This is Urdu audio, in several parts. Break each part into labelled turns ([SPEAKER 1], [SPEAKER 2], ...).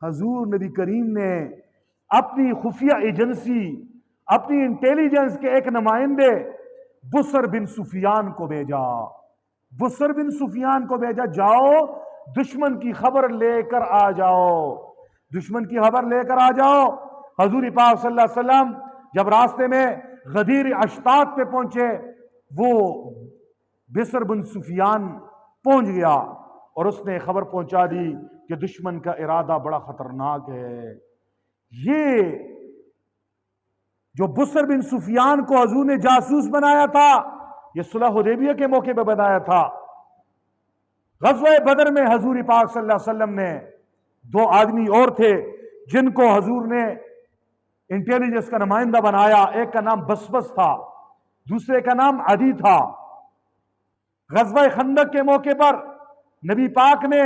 [SPEAKER 1] حضور نبی کریم نے اپنی خفیہ ایجنسی، اپنی انٹیلیجنس کے ایک نمائندے بسر بن سفیان کو بھیجا۔ بسر بن سفیان کو بھیجا، جاؤ دشمن کی خبر لے کر آ جاؤ، دشمن کی خبر لے کر آ جاؤ۔ حضور پاک صلی اللہ علیہ وسلم جب راستے میں غدیر اشتات پہ پہنچے، وہ بسر بن سفیان پہنچ گیا اور اس نے خبر پہنچا دی کہ دشمن کا ارادہ بڑا خطرناک ہے۔ یہ جو بسر بن سفیان کو حضور نے جاسوس بنایا تھا، یہ صلح حدیبیہ کے موقع پہ بنایا تھا۔ غزوہ بدر میں حضور پاک صلی اللہ علیہ وسلم نے دو آدمی اور تھے جن کو حضور نے انٹیلیجنس کا نمائندہ بنایا، ایک کا نام بسبس تھا، دوسرے کا نام عدی تھا۔ غزوہ خندق کے موقع پر نبی پاک نے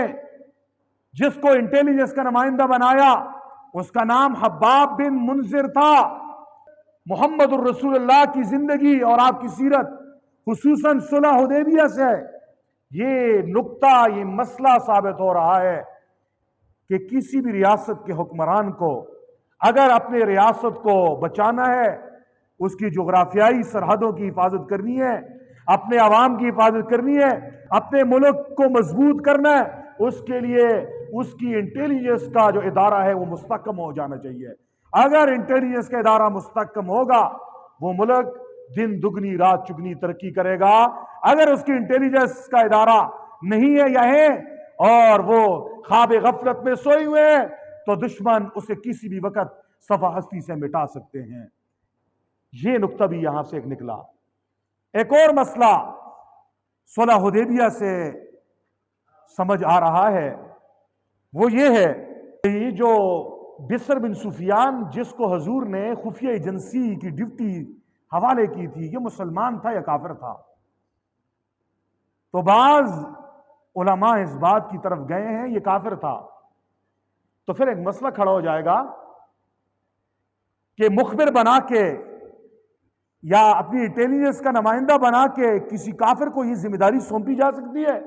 [SPEAKER 1] جس کو انٹیلیجنس کا نمائندہ بنایا اس کا نام حباب بن منذر تھا۔ محمد الرسول اللہ کی زندگی اور آپ کی سیرت خصوصاً صلح حدیبیہ سے یہ نقطہ، یہ مسئلہ ثابت ہو رہا ہے کہ کسی بھی ریاست کے حکمران کو اگر اپنے ریاست کو بچانا ہے، اس کی جغرافیائی سرحدوں کی حفاظت کرنی ہے، اپنے عوام کی حفاظت کرنی ہے، اپنے ملک کو مضبوط کرنا ہے، اس کے لیے اس کی انٹیلیجنس کا جو ادارہ ہے وہ مستحکم ہو جانا چاہیے۔ اگر انٹیلیجنس کا ادارہ مستحکم ہوگا، وہ ملک دن دگنی رات چگنی ترقی کرے گا۔ اگر اس کی انٹیلیجنس کا ادارہ نہیں ہے یا ہے اور وہ خواب غفلت میں سوئے ہوئے ہیں، تو دشمن اسے کسی بھی وقت صفحہ ہستی سے مٹا سکتے ہیں۔ یہ نقطہ بھی یہاں سے ایک نکلا۔ ایک اور مسئلہ صلح حدیبیہ سے سمجھ آ رہا ہے، وہ یہ ہے کہ یہ جو بسر بن سفیان جس کو حضور نے خفیہ ایجنسی کی ڈیوٹی حوالے کی تھی، یہ مسلمان تھا یا کافر تھا؟ تو بعض علماء اس بات کی طرف گئے ہیں یہ کافر تھا۔ تو پھر ایک مسئلہ کھڑا ہو جائے گا کہ مخبر بنا کے یا اپنی انٹیلیجنس کا نمائندہ بنا کے کسی کافر کو یہ ذمہ داری سونپی جا سکتی ہے؟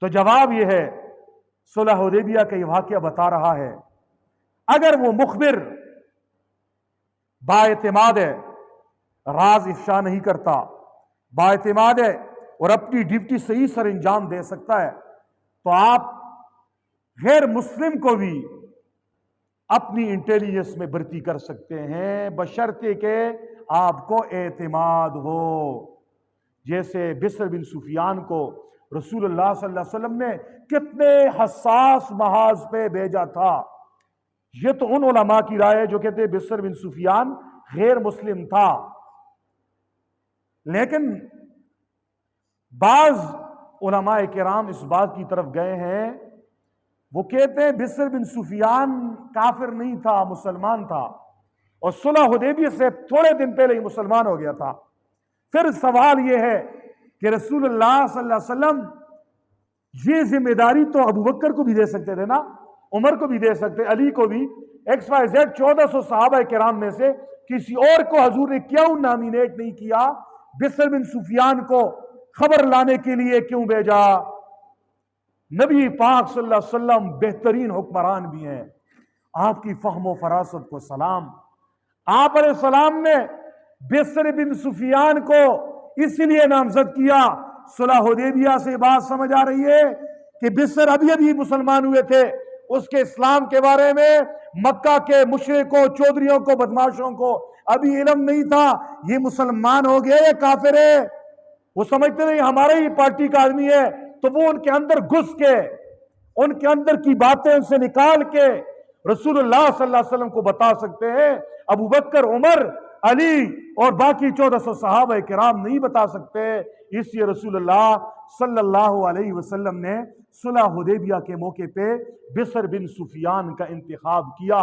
[SPEAKER 1] تو جواب یہ ہے، صلح حدیبیہ کا یہ واقعہ بتا رہا ہے، اگر وہ مخبر بااعتماد ہے، راز افشا نہیں کرتا، بااعتماد ہے اور اپنی ڈیوٹی صحیح سر انجام دے سکتا ہے، تو آپ غیر مسلم کو بھی اپنی انٹیلیجنس میں بھرتی کر سکتے ہیں، بشرطے کہ آپ کو اعتماد ہو۔ جیسے بسر بن سفیان کو رسول اللہ صلی اللہ علیہ وسلم نے کتنے حساس محاذ پہ بھیجا تھا۔ یہ تو ان علماء کی رائے ہے جو کہتے ہیں بسر بن سفیان غیر مسلم تھا، لیکن بعض علماء کرام اس بات کی طرف گئے ہیں، وہ کہتے ہیں بسر بن سفیان کافر نہیں تھا، مسلمان تھا، اور صلح حدیبیہ سے تھوڑے دن پہلے ہی مسلمان ہو گیا تھا۔ پھر سوال یہ ہے کہ رسول اللہ صلی اللہ علیہ وسلم یہ ذمہ داری تو ابو بکر کو بھی دے سکتے تھے نا، عمر کو بھی دے سکتے، علی کو بھی، XYZ 1400 صحابہ کرام میں سے کسی اور کو حضور نے کیوں نامینیٹ نہیں کیا؟ بسر بن سفیان کو خبر لانے کے لیے کیوں بھیجا؟ نبی پاک صلی اللہ علیہ وسلم بہترین حکمران بھی ہیں، آپ کی فہم و فراست کو سلام۔ آپ علیہ السلام نے بسر بن سفیان کو اس لیے نامزد کیا، صلح حدیبیہ سے بات سمجھ آ رہی ہے کہ بسر ابھی مسلمان ہوئے تھے، اس کے اسلام کے بارے میں مکہ کے مشرکوں، چودھریوں کو، بدماشوں کو ابھی علم نہیں تھا، یہ مسلمان ہو گیا یا کافر ہے۔ وہ سمجھتے نہیں ہمارے ہی پارٹی کا آدمی ہے، تو وہ ان کے اندر گھس کے ان کے اندر کی باتیں ان سے نکال کے رسول اللہ صلی اللہ علیہ وسلم کو بتا سکتے ہیں۔ ابو بکر، عمر، علی اور باقی 1400 صحابہ کرام نہیں بتا سکتے، اس لیے رسول اللہ صلی اللہ علیہ وسلم نے صلح حدیبیہ کے موقع پہ بسر بن سفیان کا انتخاب کیا۔